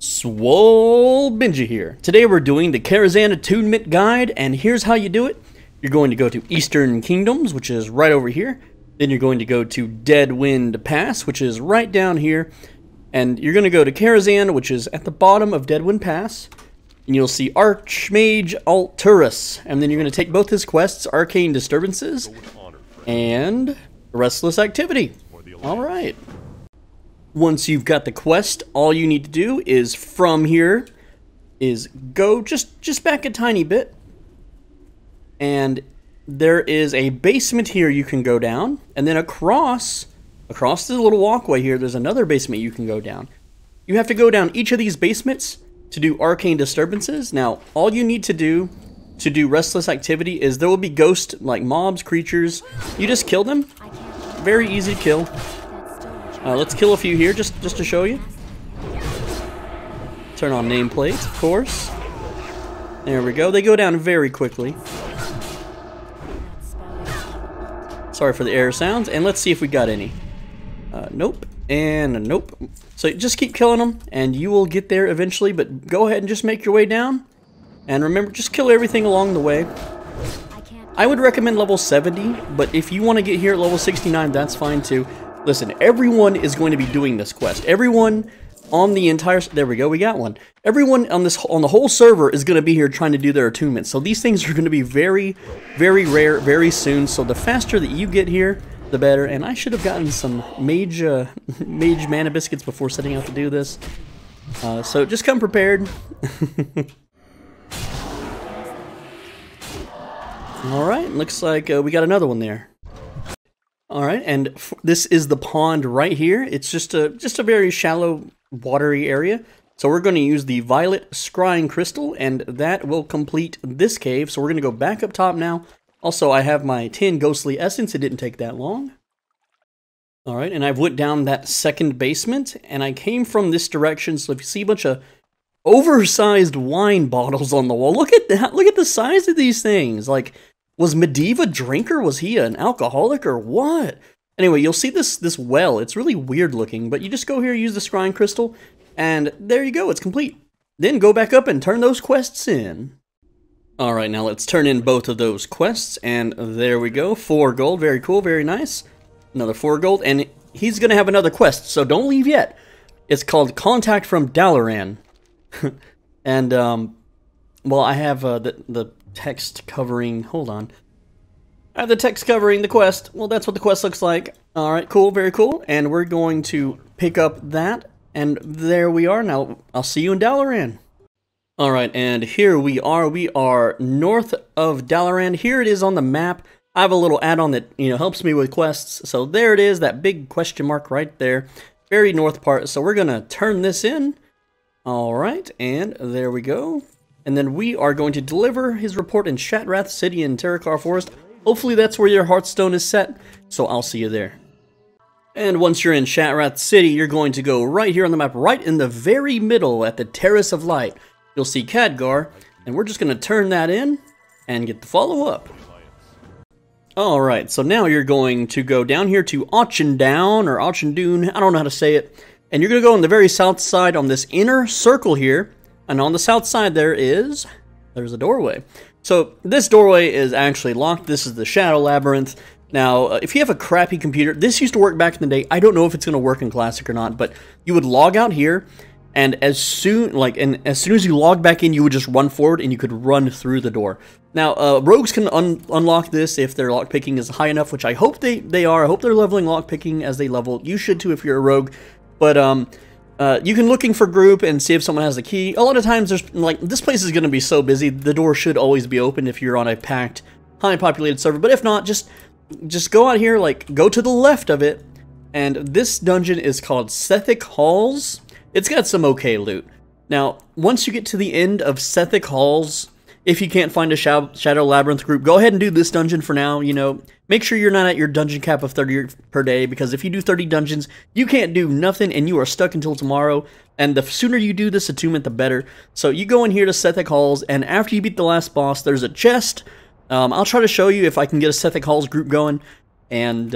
Swole Benji here. Today we're doing the Karazhan Attunement guide, and here's how you do it. You're going to go to Eastern Kingdoms, which is right over here. Then you're going to go to Deadwind Pass, which is right down here. And you're going to go to Karazhan, which is at the bottom of Deadwind Pass. And you'll see Archmage Alturus. And then you're going to take both his quests, Arcane Disturbances and Restless Activity. Alright. Once you've got the quest, all you need to do is from here is go just back a tiny bit. And there is a basement here you can go down. And then across the little walkway here, there's another basement you can go down. You have to go down each of these basements to do Arcane Disturbances. Now, all you need to do Restless Activity is there will be ghost, like mobs, creatures. You just kill them. Very easy to kill. Let's kill a few here, just to show you. Turn on nameplate, of course. There we go. They go down very quickly. Sorry for the error sounds. And let's see if we got any. Nope. And nope. So just keep killing them, and you will get there eventually. But go ahead and just make your way down. And remember, just kill everything along the way. I would recommend level 70, but if you want to get here at level 69, that's fine too. Listen, everyone is going to be doing this quest. Everyone on the entire... There we go, we got one. Everyone on the whole server is going to be here trying to do their attunements. So these things are going to be very, very rare, very soon. So the faster that you get here, the better. And I should have gotten some mage mana biscuits before setting out to do this. So just come prepared. Alright, looks like we got another one there. Alright, and this is the pond right here. It's just a very shallow, watery area. So we're going to use the violet scrying crystal, and that will complete this cave. So we're going to go back up top now. Also, I have my 10 ghostly essence. It didn't take that long. Alright, and I've went down that second basement, and I came from this direction. So if you see a bunch of oversized wine bottles on the wall, look at that. Look at the size of these things. Like, was Medivh a drinker? Was he an alcoholic or what? Anyway, you'll see this well. It's really weird looking, but you just go here, use the scrying crystal, and there you go, it's complete. Then go back up and turn those quests in. Alright, now let's turn in both of those quests, and there we go. 4 gold, very cool, very nice. Another 4 gold, and he's going to have another quest, so don't leave yet. It's called Contact from Dalaran. And, well, I have the text covering, hold on. I have the text covering the quest. Well, that's what the quest looks like. Alright, cool, very cool. And we're going to pick up that, and there we are. Now, I'll see you in Dalaran. Alright, and here we are. We are north of Dalaran. Here it is on the map. I have a little add-on that, helps me with quests. So there it is, that big question mark right there. Very north part. So we're going to turn this in. Alright, and there we go. And then we are going to deliver his report in Shatrath City in Terakar Forest. Hopefully that's where your Hearthstone is set, so I'll see you there. And once you're in Shatrath City, you're going to go right here on the map, right in the very middle at the Terrace of Light. You'll see Khadgar, and we're just going to turn that in and get the follow-up. Alright, so now you're going to go down here to Auchendown, or Auchendoon, I don't know how to say it. And you're going to go on the very south side on this inner circle here. And on the south side there's a doorway. So this doorway is actually locked. This is the Shadow Labyrinth. Now, if you have a crappy computer, this used to work back in the day. I don't know if it's going to work in Classic or not, but you would log out here, and as soon as you log back in, you would just run forward and you could run through the door. Now, rogues can unlock this if their lockpicking is high enough, which I hope they are. I hope they're leveling lockpicking as they level. You should too if you're a rogue. But you can looking for group and see if someone has the key. A lot of times there's this place is going to be so busy, the door should always be open if you're on a packed, high populated server. But if not, just go out here, go to the left of it. And this dungeon is called Sethic Halls. It's got some okay loot. Now, once you get to the end of Sethic Halls, if you can't find a Shadow Labyrinth group, go ahead and do this dungeon for now, Make sure you're not at your dungeon cap of 30 per day, because if you do 30 dungeons, you can't do nothing, and you are stuck until tomorrow, and the sooner you do this attunement, the better. So you go in here to Sethic Halls, and after you beat the last boss, there's a chest. I'll try to show you if I can get a Sethic Halls group going, and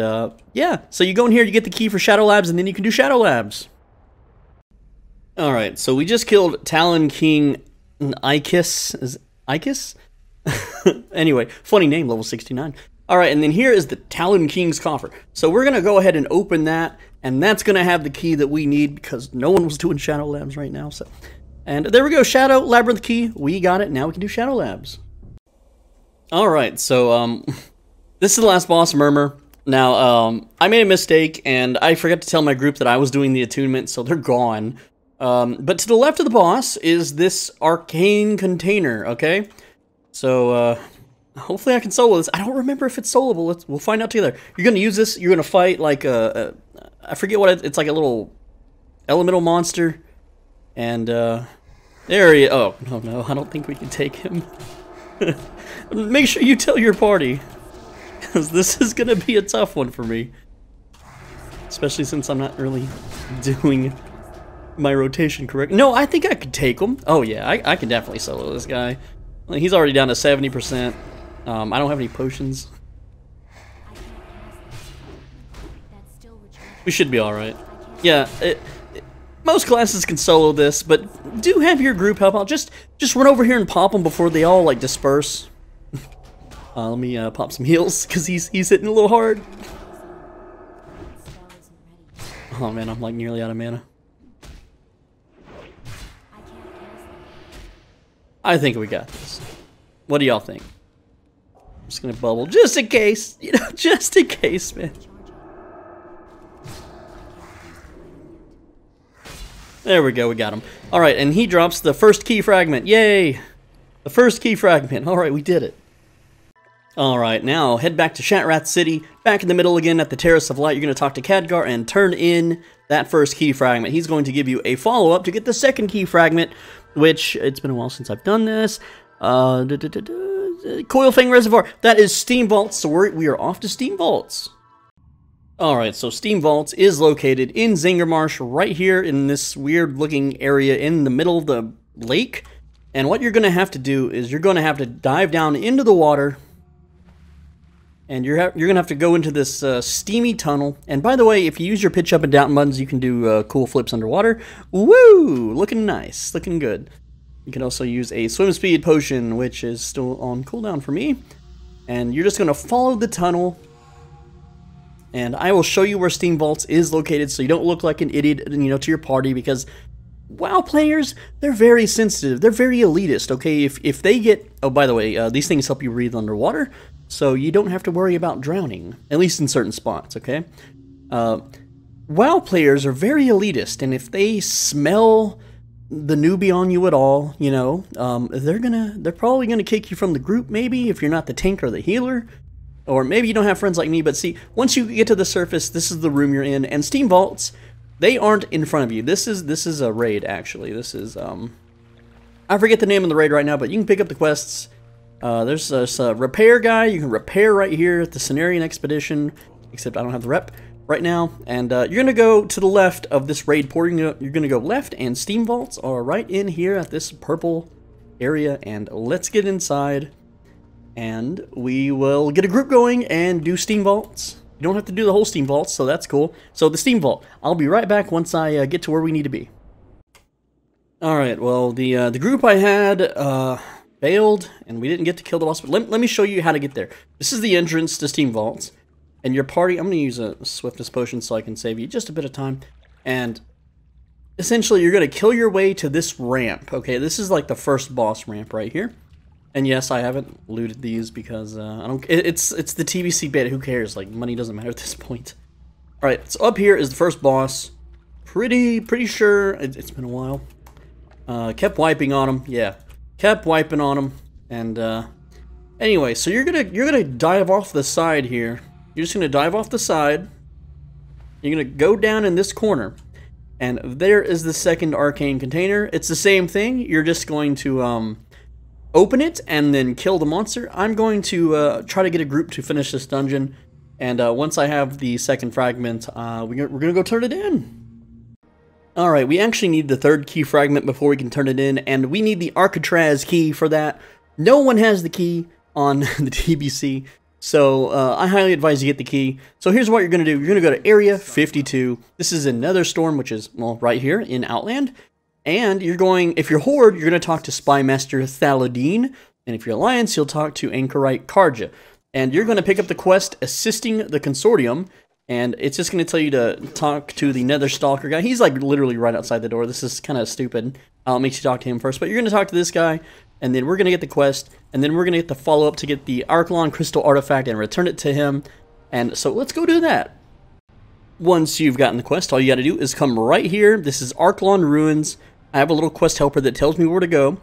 yeah, so you go in here, you get the key for Shadow Labs, and then you can do Shadow Labs. Alright, so we just killed Talon King Ikis. Is Ikis? Anyway, funny name, level 69. Alright, and then here is the Talon King's coffer. So we're going to go ahead and open that, and that's going to have the key that we need because no one was doing Shadow Labs right now. So, and there we go, Shadow Labyrinth key. We got it. Now we can do Shadow Labs. Alright, so this is the last boss, Murmur. Now, I made a mistake, and I forgot to tell my group that I was doing the attunement, so they're gone. But to the left of the boss is this Arcane Container, okay? So, hopefully I can solo this. I don't remember if it's soloable. We'll find out together. You're going to use this. You're going to fight like I forget what it's like, a little elemental monster. And, there he is. Oh, no, I don't think we can take him. Make sure you tell your party, because this is going to be a tough one for me. Especially since I'm not really doing my rotation correct. No, I think I could take him. Oh yeah, I can definitely solo this guy. Like, he's already down to 70%. I don't have any potions. We should be alright. Yeah, most classes can solo this, but do have your group help out. Just run over here and pop them before they all like disperse. Let me pop some heals, because he's hitting a little hard. Oh man, I'm like nearly out of mana. I think we got this. What do y'all think? I'm just gonna bubble, just in case. You know, just in case, man. There we go, we got him. Alright, and he drops the first key fragment. Yay! The first key fragment. Alright, we did it. Alright, now head back to Shatrath City, back in the middle again at the Terrace of Light. You're going to talk to Khadgar and turn in that first key fragment. He's going to give you a follow-up to get the second key fragment, which, it's been a while since I've done this. Coilfang Reservoir. That is Steam Vaults, so we are off to Steam Vaults. Alright, so Steam Vaults is located in Zingermarsh, right here in this weird-looking area in the middle of the lake. And what you're going to have to do is you're going to have to dive down into the water, and you're going to have to go into this steamy tunnel. And by the way, if you use your pitch up and down buttons, you can do cool flips underwater. Woo! Looking nice. Looking good. You can also use a swim speed potion, which is still on cooldown for me. And you're just going to follow the tunnel. And I will show you where Steam Vaults is located so you don't look like an idiot, you know, to your party, because WoW players, they're very sensitive. They're very elitist, okay? If they get... Oh, by the way, these things help you breathe underwater, so you don't have to worry about drowning, at least in certain spots, okay? WoW players are very elitist, and if they smell the newbie on you at all, you know, they're probably gonna kick you from the group, maybe, if you're not the tank or the healer. Or maybe you don't have friends like me, but see, once you get to the surface, this is the room you're in, and Steam Vaults, they aren't in front of you. This is a raid, actually. This is, I forget the name of the raid right now, but you can pick up the quests. There's a repair guy. You can repair right here at the Cenarian Expedition, except I don't have the rep right now. And you're going to go to the left of this raid port. You're going to go left, and Steam Vaults are right in here at this purple area. And let's get inside, and we will get a group going and do Steam Vaults. You don't have to do the whole Steam Vaults, so that's cool. So the Steam Vault, I'll be right back once I get to where we need to be. Alright, well, the group I had failed, and we didn't get to kill the boss, but let me show you how to get there. This is the entrance to Steam Vaults, and your party, I'm going to use a Swiftness Potion so I can save you just a bit of time, and essentially you're going to kill your way to this ramp, okay? This is like the first boss ramp right here. And yes, I haven't looted these because I don't. It's the TBC beta. Who cares? Like, money doesn't matter at this point. All right, so up here is the first boss. Pretty sure it's been a while. Kept wiping on him. Yeah, kept wiping on him. And anyway, so you're gonna dive off the side here. You're just gonna dive off the side. You're gonna go down in this corner, and there is the second Arcane Container. It's the same thing. You're just going to open it and then kill the monster. I'm going to try to get a group to finish this dungeon, and once I have the second fragment, we're gonna go turn it in. Alright, we actually need the third key fragment before we can turn it in, and we need the Arcatraz key for that. No one has the key on the TBC, so I highly advise you get the key. So here's what you're gonna do. You're gonna go to Area 52. This is another storm, which is, well, right here in Outland. And you're going, if you're Horde, you're going to talk to Spy Master Thaladin. And if you're Alliance, you'll talk to Anchorite Karja. And you're going to pick up the quest Assisting the Consortium. And it's just going to tell you to talk to the Nether Stalker guy. He's like literally right outside the door. This is kind of stupid. It makes you talk to him first. But you're going to talk to this guy. And then we're going to get the quest. And then we're going to get the follow-up to get the Arcane Crystal Artifact and return it to him. And so let's go do that. Once you've gotten the quest, all you got to do is come right here. This is Arcane Ruins. I have a little quest helper that tells me where to go.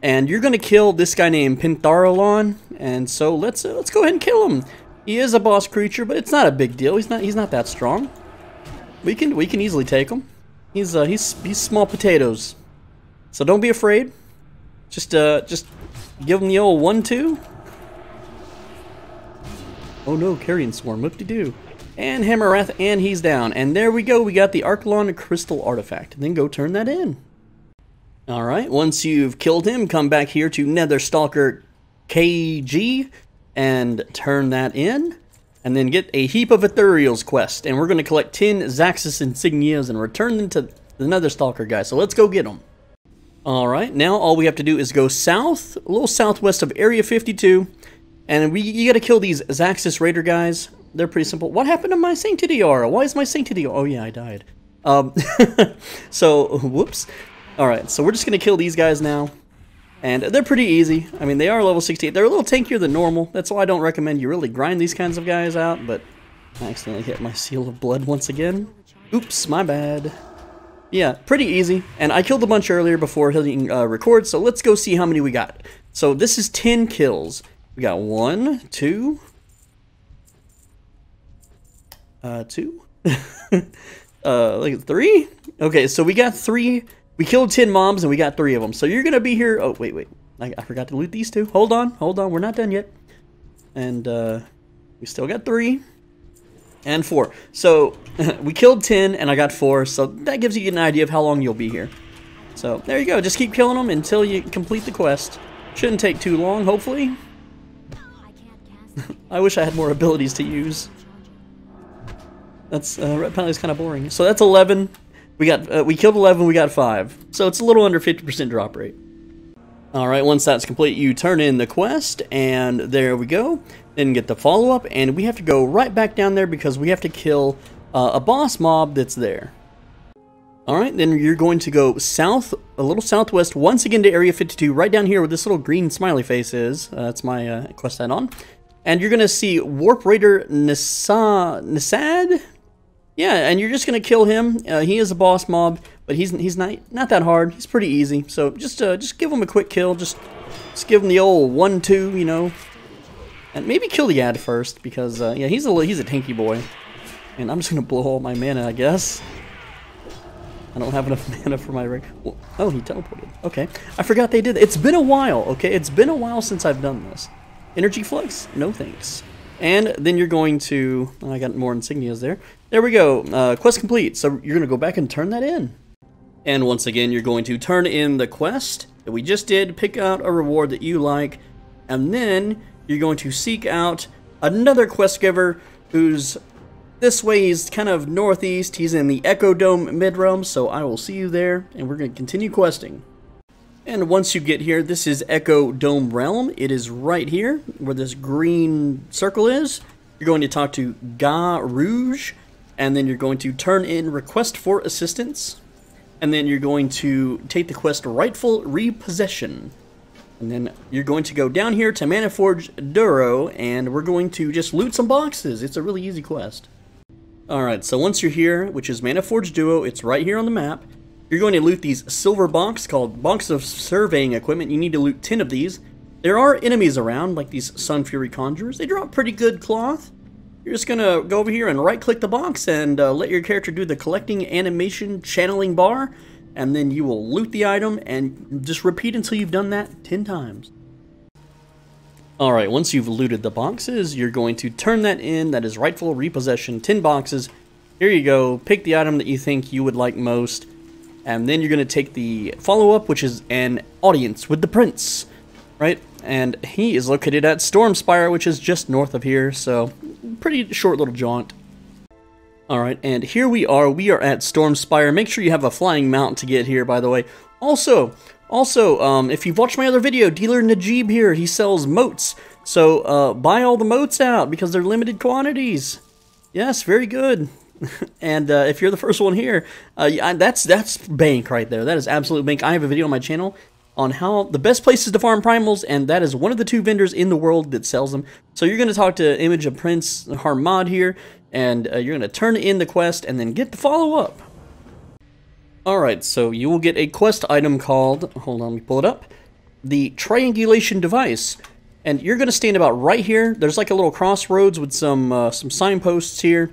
And you're going to kill this guy named Pintharolon. And so let's go ahead and kill him. He is a boss creature, but it's not a big deal. He's not that strong. We can easily take him. He's small potatoes. So don't be afraid. Just give him the old 1-2. Oh no, Carrion Swarm, whoop-de-doo. And Hammerwrath, and he's down. And there we go, we got the Arcane Crystal Artifact. Then go turn that in. Alright, once you've killed him, come back here to Nether Stalker KG and turn that in. And then get a Heap of Ethereals quest. And we're going to collect 10 Zaxxas Insignias and return them to the Nether Stalker guy. So let's go get them. Alright, now all we have to do is go south, a little southwest of Area 52. And you got to kill these Zaxxas Raider guys. They're pretty simple. What happened to my Sanctity aura? Why is my Sanctity aura? Oh yeah, I died. So, whoops. Alright, so we're just going to kill these guys now. And they're pretty easy. I mean, they are level 68. They're a little tankier than normal. That's why I don't recommend you really grind these kinds of guys out. But I accidentally hit my Seal of Blood once again. Oops, my bad. Yeah, pretty easy. And I killed a bunch earlier before hitting record. So let's go see how many we got. So this is 10 kills. We got 1, 2... 2? Like 3? Okay, so we got 3. We killed 10 mobs and we got 3 of them. So you're gonna be here. Oh, wait. I forgot to loot these 2. Hold on. We're not done yet. And we still got 3 and 4. So we killed 10 and I got 4. So that gives you an idea of how long you'll be here. So there you go. Just keep killing them until you complete the quest. Shouldn't take too long, hopefully. I wish I had more abilities to use. That's apparently it's kind of boring. So that's 11. We killed 11. We got 5. So it's a little under 50% drop rate. All right. Once that's complete, you turn in the quest, and there we go. Then get the follow up, and we have to go right back down there because we have to kill a boss mob that's there. All right. Then you're going to go south, a little southwest, once again to Area 52, right down here where this little green smiley face is. That's my quest add-on. And you're going to see Warp Raider Nisad? Yeah, and you're just going to kill him. He is a boss mob, but he's not that hard. He's pretty easy. So just give him a quick kill. Just give him the old 1-2, you know. And maybe kill the ad first, because, yeah, he's a tanky boy. And I'm just going to blow all my mana, I guess. I don't have enough mana for my ring. Well, oh, he teleported. Okay. I forgot they did that. It's been a while, okay? It's been a while since I've done this. Energy Flux? No thanks. And then you're going to... Oh, I got more insignias there. There we go. Quest complete. So you're going to go back and turn that in. And once again, you're going to turn in the quest that we just did. Pick out a reward that you like. And then you're going to seek out another quest giver who's... This way, he's kind of northeast. He's in the Echo Dome mid-realm. So I will see you there. And we're going to continue questing. And once you get here, this is Echo Dome Realm. It is right here where this green circle is. You're going to talk to Ga Rouge, and then you're going to turn in Request for Assistance, and then you're going to take the quest Rightful Repossession. And then you're going to go down here to Maniforged Duro, and we're going to just loot some boxes. It's a really easy quest. Alright, so once you're here, which is Maniforged Duo, it's right here on the map. You're going to loot these silver boxes called Box of Surveying Equipment. You need to loot 10 of these. There are enemies around, like these Sun Fury Conjurers. They drop pretty good cloth. You're just going to go over here and right-click the box and let your character do the collecting animation channeling bar. And then you will loot the item and just repeat until you've done that 10 times. Alright, once you've looted the boxes, you're going to turn that in. That is Rightful Repossession, 10 boxes. Here you go. Pick the item that you think you would like most. And then you're going to take the follow-up, which is an audience with the prince, right? And he is located at Stormspire, which is just north of here, so pretty short little jaunt. Alright, and here we are at Stormspire. Make sure you have a flying mount to get here, by the way. Also, if you've watched my other video, Dealer Najib here, he sells moats. So, buy all the moats out, because they're limited quantities. Yes, very good. And if you're the first one here, that's bank right there. That is absolute bank. I have a video on my channel on how the best places to farm primals, and that is one of the 2 vendors in the world that sells them. So you're going to talk to Image of Prince Harmad here, and you're going to turn in the quest and then get the follow-up. Alright, so you will get a quest item called, hold on, let me pull it up, the Triangulation Device. And you're going to stand about right here. There's like a little crossroads with some signposts here.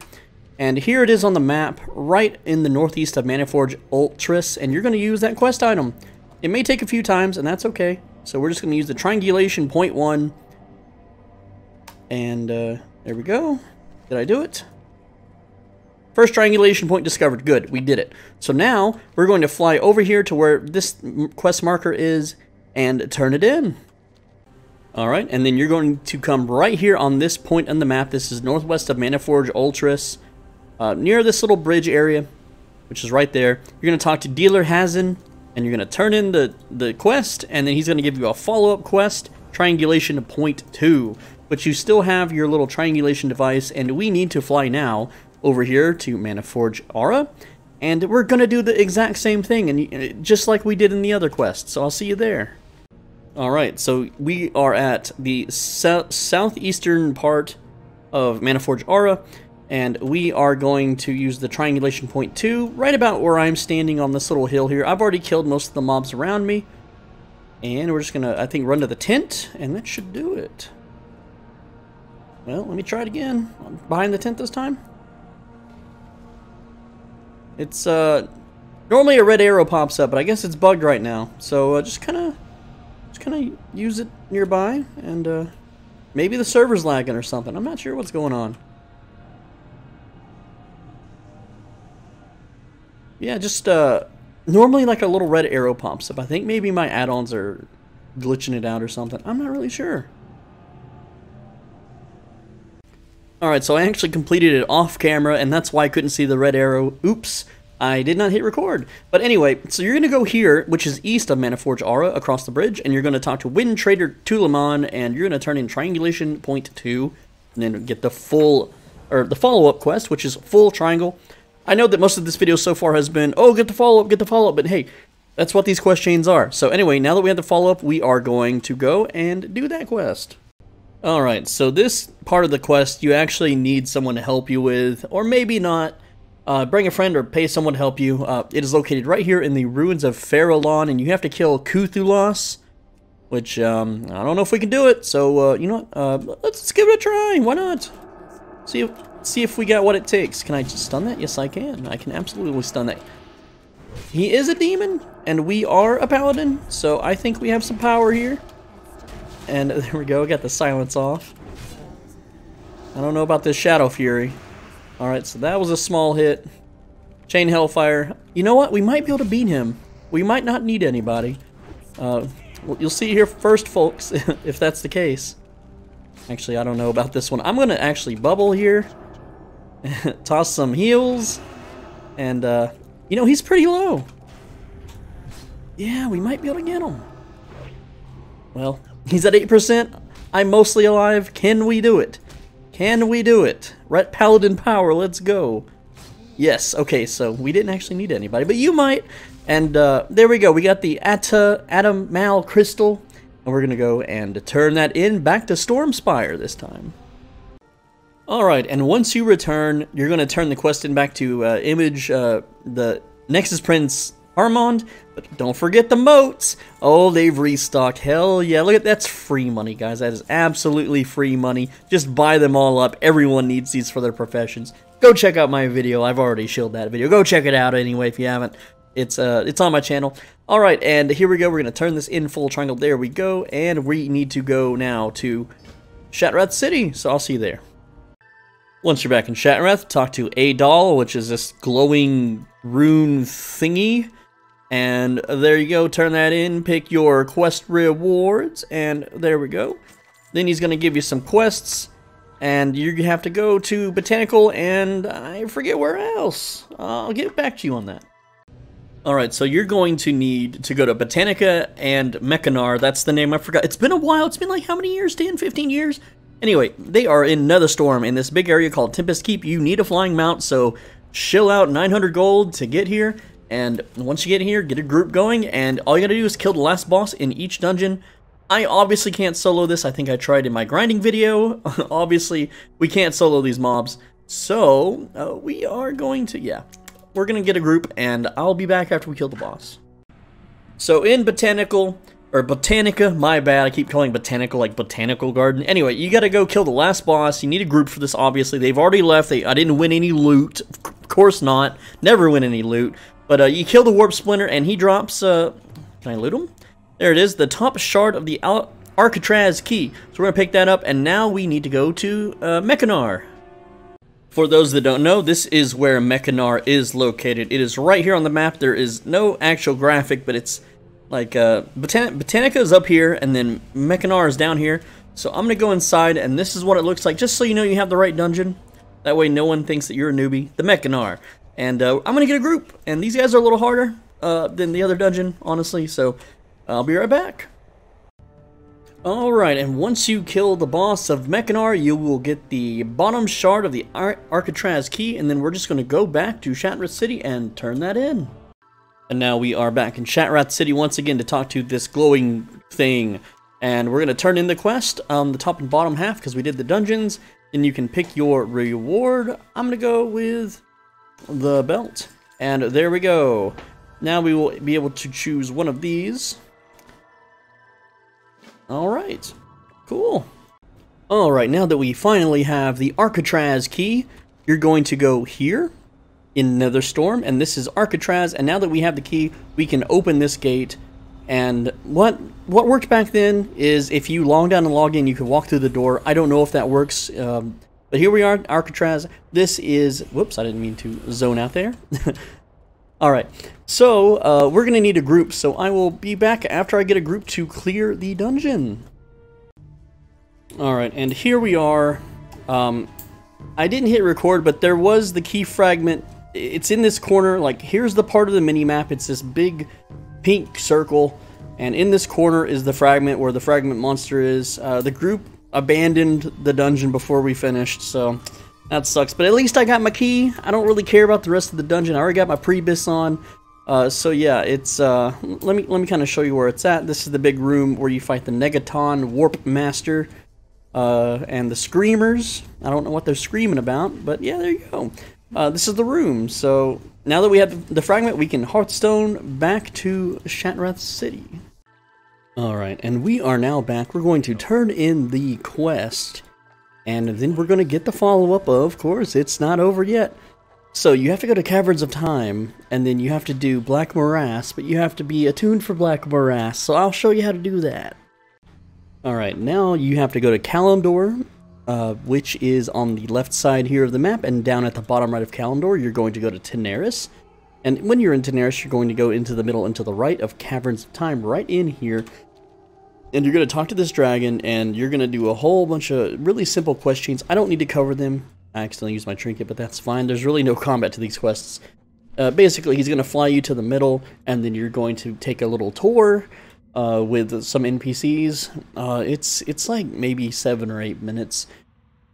And here it is on the map, right in the northeast of Manaforge Ultras, and you're going to use that quest item. It may take a few times, and that's okay. So we're just going to use the Triangulation point 1. And there we go. Did I do it? First triangulation point discovered. Good, we did it. So now we're going to fly over here to where this quest marker is and turn it in. Alright, and then you're going to come right here on this point on the map. This is northwest of Manaforge Ultras, near this little bridge area, which is right there. You're going to talk to Dealer Hazin, and you're going to turn in the quest, and then he's going to give you a follow-up quest, Triangulation Point 2. But you still have your little triangulation device, and we need to fly now over here to Manaforge Aura, and we're going to do the exact same thing, and just like we did in the other quest, so I'll see you there. Alright, so we are at the southeastern part of Manaforge Aura, and we are going to use the Triangulation Point 2, right about where I'm standing on this little hill here. I've already killed most of the mobs around me, and we're just going to, I think, run to the tent, and that should do it. Well, let me try it again. I'm behind the tent this time. It's, normally a red arrow pops up, but I guess it's bugged right now. So, just kind of use it nearby, and, maybe the server's lagging or something. I'm not sure what's going on. Yeah, just, normally like a little red arrow pops up. I think maybe my add-ons are glitching it out or something. I'm not really sure. Alright, so I actually completed it off camera, and that's why I couldn't see the red arrow. Oops, I did not hit record. But anyway, so you're going to go here, which is east of Manaforge Aura, across the bridge, and you're going to talk to Wind Trader Tulamon, and you're going to turn in Triangulation Point 2, and then get the follow-up quest, which is full triangle. I know that most of this video so far has been, oh, get the follow-up, but hey, that's what these quest chains are. So anyway, now that we have the follow-up, we are going to go and do that quest. Alright, so this part of the quest you actually need someone to help you with, or maybe not. Bring a friend or pay someone to help you. It is located right here in the ruins of Farallon, and you have to kill Cthulhu's, which, I don't know if we can do it, so, you know what, let's give it a try, why not? See if we got what it takes. Can I just stun that? Yes, I can. I can absolutely stun that. He is a demon, and we are a paladin, so I think we have some power here. And there we go, got the silence off. I don't know about this Shadow Fury. Alright, so that was a small hit. Chain Hellfire. You know what? We might be able to beat him. We might not need anybody. Well, you'll see here first, folks, if that's the case. Actually, I don't know about this one. I'm going to actually bubble here. Toss some heals. And, you know, he's pretty low. Yeah, we might be able to get him. Well, he's at 8%. I'm mostly alive. Can we do it? Can we do it? Ret Paladin power, let's go. Yes, okay, so we didn't actually need anybody, but you might. And there we go. We got the Atom Mal Crystal. And we're going to go and turn that in back to Stormspire this time. Alright, and once you return, you're going to turn the quest in back to Image, the Nexus Prince Armand, but don't forget the moats. Oh, they've restocked. Hell yeah, look at that's free money, guys. That is absolutely free money. Just buy them all up. Everyone needs these for their professions. Go check out my video. I've already shilled that video. Go check it out anyway if you haven't. It's on my channel. Alright, and here we go. We're going to turn this in full triangle. There we go. And we need to go now to Shattrath City. So I'll see you there. Once you're back in Shattrath, talk to Adal, which is this glowing rune thingy. And there you go, turn that in, pick your quest rewards, and there we go. Then he's going to give you some quests, and you have to go to Botanical, and I forget where else. I'll get back to you on that. Alright, so you're going to need to go to Botanica and Mechanar. That's the name I forgot. It's been a while. It's been like how many years? 10, 15 years? Anyway, they are in Netherstorm in this big area called Tempest Keep. You need a flying mount, so shill out 900 gold to get here. And once you get here, get a group going, and all you gotta do is kill the last boss in each dungeon. I obviously can't solo this. I think I tried in my grinding video. Obviously, we can't solo these mobs. So, we are going to, yeah. We're gonna get a group, and I'll be back after we kill the boss. So in Botanica, my bad, I keep calling Botanical like Botanical Garden. Anyway, you gotta go kill the last boss. You need a group for this, obviously. They've already left. I didn't win any loot. Of course not. Never win any loot. But you kill the Warp Splinter, and he drops, can I loot him? There it is, the top shard of the Alcatraz key. So we're gonna pick that up, and now we need to go to Mechanar. For those that don't know, this is where Mechanar is located. It is right here on the map. There is no actual graphic, but it's like Botanica is up here, and then Mechanar is down here. So I'm gonna go inside, and this is what it looks like, just so you know you have the right dungeon. That way no one thinks that you're a newbie. The Mechanar. And I'm gonna get a group, and these guys are a little harder than the other dungeon, honestly, so I'll be right back. Alright, and once you kill the boss of Mechanar, you will get the bottom shard of the Alcatraz key, and then we're just going to go back to Shatrat City and turn that in. And now we are back in Shatrat City once again to talk to this glowing thing. And we're going to turn in the quest on the top and bottom half because we did the dungeons. And you can pick your reward. I'm going to go with the belt. And there we go. Now we will be able to choose one of these. Alright, cool. Alright, now that we finally have the Alcatraz key, you're going to go here in Netherstorm, and this is Alcatraz, and now that we have the key, we can open this gate. And what worked back then is if you log down and log in, you can walk through the door. I don't know if that works, but here we are, Alcatraz. This is, whoops, I didn't mean to zone out there. Alright, so we're going to need a group, so I will be back after I get a group to clear the dungeon. Alright, and here we are. I didn't hit record, but there was the key fragment. It's in this corner, like here's the part of the mini-map. It's this big pink circle, and in this corner is the fragment where the fragment monster is. The group abandoned the dungeon before we finished, so that sucks, but at least I got my key. I don't really care about the rest of the dungeon. I already got my prebis on. So yeah, it's let me kind of show you where it's at. This is the big room where you fight the Negaton Warp Master and the Screamers. I don't know what they're screaming about, but yeah, there you go. This is the room. So now that we have the fragment, we can Hearthstone back to Shatrat City. Alright, and we are now back. We're going to turn in the quest. And then we're going to get the follow-up of course, it's not over yet. So you have to go to Caverns of Time, and then you have to do Black Morass, but you have to be attuned for Black Morass, so I'll show you how to do that. Alright, now you have to go to Kalimdor, which is on the left side here of the map, and down at the bottom right of Kalimdor, you're going to go to Tenaris. And when you're in Tenaris, you're going to go into the middle and to the right of Caverns of Time, right in here. And you're going to talk to this dragon, and you're going to do a whole bunch of really simple quest chains. I don't need to cover them. I accidentally used my trinket, but that's fine. There's really no combat to these quests. Basically, he's going to fly you to the middle, and then you're going to take a little tour with some NPCs. It's like maybe 7 or 8 minutes,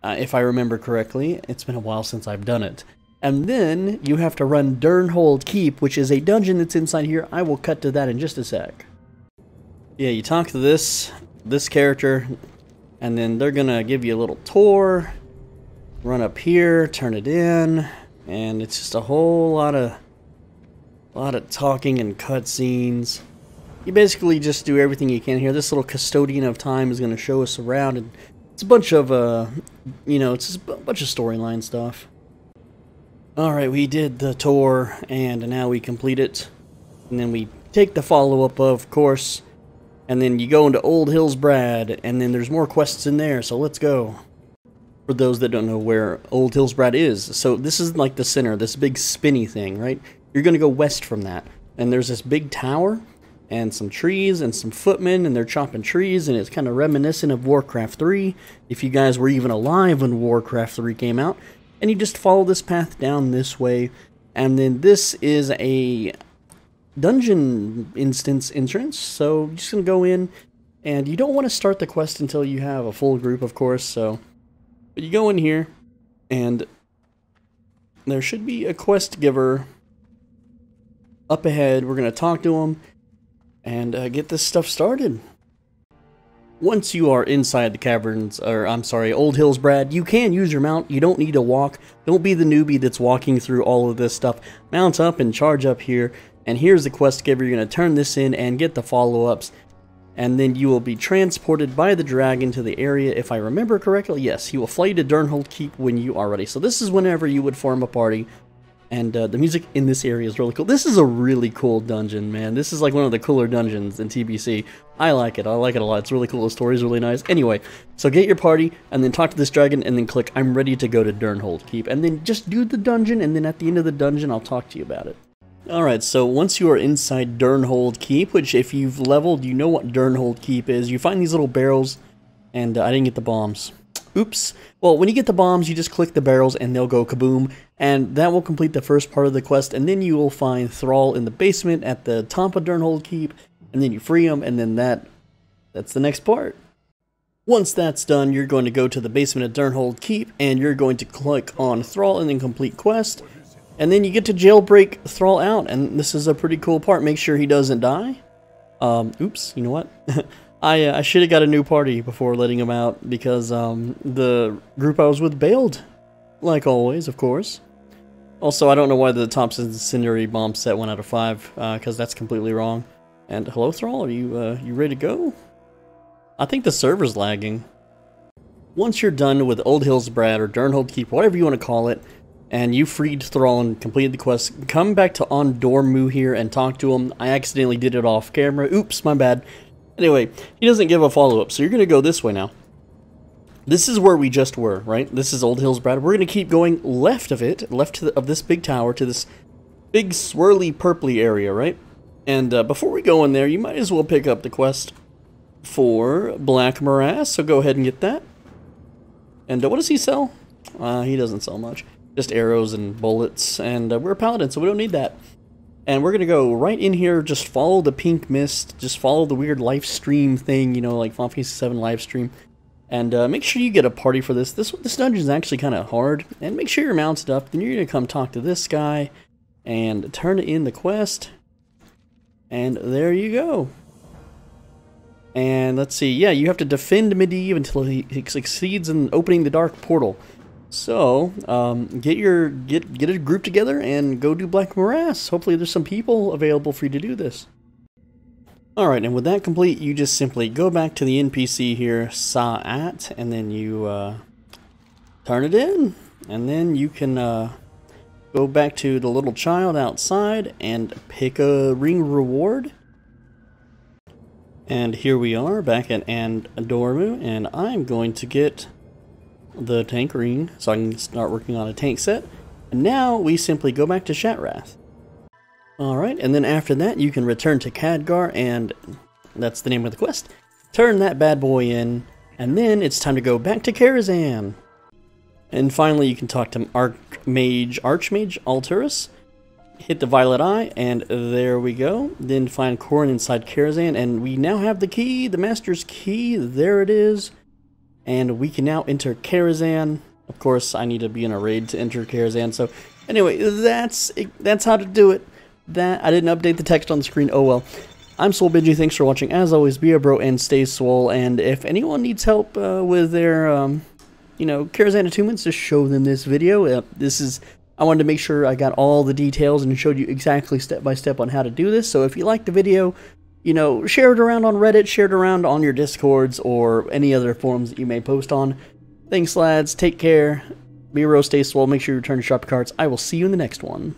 if I remember correctly. It's been a while since I've done it. And then you have to run Durnhold Keep, which is a dungeon that's inside here. I will cut to that in just a sec. Yeah, you talk to this character, and then they're gonna give you a little tour. Run up here, turn it in, and it's just a whole lot of talking and cutscenes. You basically just do everything you can here. This little custodian of time is gonna show us around, and it's a bunch of it's just a bunch of storyline stuff. All right, we did the tour, and now we complete it, and then we take the follow-up, of course. And then you go into Old Hillsbrad, and then there's more quests in there, so let's go. For those that don't know where Old Hillsbrad is, so this is like the center, this big spinny thing, right? You're going to go west from that, and there's this big tower, and some trees and some footmen, and they're chopping trees, and it's kind of reminiscent of Warcraft 3, if you guys were even alive when Warcraft 3 came out. And you just follow this path down this way, and then this is a dungeon instance entrance, so you're just going to go in, and you don't want to start the quest until you have a full group, of course, so but you go in here, and there should be a quest giver up ahead. We're going to talk to him and get this stuff started. Once you are inside the caverns, or I'm sorry, Old Hills, Brad, you can use your mount. You don't need to walk. Don't be the newbie that's walking through all of this stuff. Mount up and charge up here. And here's the quest giver. You're going to turn this in and get the follow-ups. And then you will be transported by the dragon to the area. If I remember correctly, yes, he will fly you to Durnhold Keep when you are ready. So this is whenever you would form a party. And the music in this area is really cool. This is a really cool dungeon, man. This is like one of the cooler dungeons in TBC. I like it. I like it a lot. It's really cool. The story's really nice. Anyway, so get your party, and then talk to this dragon, and then click, I'm ready to go to Durnhold Keep. And then just do the dungeon, and then at the end of the dungeon, I'll talk to you about it. Alright, so once you are inside Durnhold Keep, which if you've leveled, you know what Durnhold Keep is. You find these little barrels, and I didn't get the bombs. Oops. Well, when you get the bombs, you just click the barrels and they'll go kaboom, and that will complete the first part of the quest, and then you will find Thrall in the basement at the top of Durnhold Keep, and then you free him, and then that's the next part. Once that's done, you're going to go to the basement of Durnhold Keep, and you're going to click on Thrall and then complete quest, and then you get to jailbreak Thrall out, and this is a pretty cool part. Make sure he doesn't die. Oops, you know what? I should have got a new party before letting him out, because the group I was with bailed, like always, of course. Also, I don't know why the top incendiary bomb set 1 out of 5, because that's completely wrong. And hello, Thrall, are you ready to go? I think the server's lagging. Once you're done with Old Hills Brad or Durnhold Keep, whatever you want to call it, and you freed Thrall and completed the quest, come back to Ondormu here and talk to him. I accidentally did it off camera. Oops, my bad. Anyway, he doesn't give a follow-up, so you're going to go this way now. This is where we just were, right? This is Old Hills Brad. We're going to keep going left of it, of this big tower, to this big swirly purpley area, right? And before we go in there, you might as well pick up the quest for Black Morass, so go ahead and get that. And what does he sell? He doesn't sell much. Just arrows and bullets, and we're a paladin, so we don't need that. And we're going to go right in here, just follow the pink mist, just follow the weird live stream thing, you know, like Final Fantasy 7 live stream. And make sure you get a party for this. This dungeon is actually kind of hard. And make sure you're mounted up. Then you're going to come talk to this guy and turn in the quest. And there you go. And let's see, yeah, you have to defend Medivh until he succeeds in opening the dark portal. So, get a group together and go do Black Morass. Hopefully there's some people available for you to do this. Alright, and with that complete, you just simply go back to the NPC here, Saud, and then you turn it in. And then you can go back to the little child outside and pick a ring reward. And here we are back at Ondormu, and I'm going to get the tank ring so I can start working on a tank set. And now we simply go back to Shattrath. Alright, and then after that you can return to Khadgar, and that's the name of the quest. Turn that bad boy in, and then it's time to go back to Karazhan. And finally you can talk to Archmage Alturas, hit the violet eye, and there we go. Then find Corrin inside Karazhan, and we now have the key, the master's key. There it is. And we can now enter Karazhan. Of course, I need to be in a raid to enter Karazhan. So, anyway, that's how to do it. I didn't update the text on the screen. Oh well. I'm SoulBenji. Thanks for watching. As always, be a bro and stay swole. And if anyone needs help with their, Karazhan attunements, just show them this video. I wanted to make sure I got all the details and showed you exactly step by step on how to do this. So if you like the video, share it around on Reddit, share it around on your Discords, or any other forums that you may post on. Thanks, lads. Take care. Be a bro, stay swole. Make sure you return to shop carts. I will see you in the next one.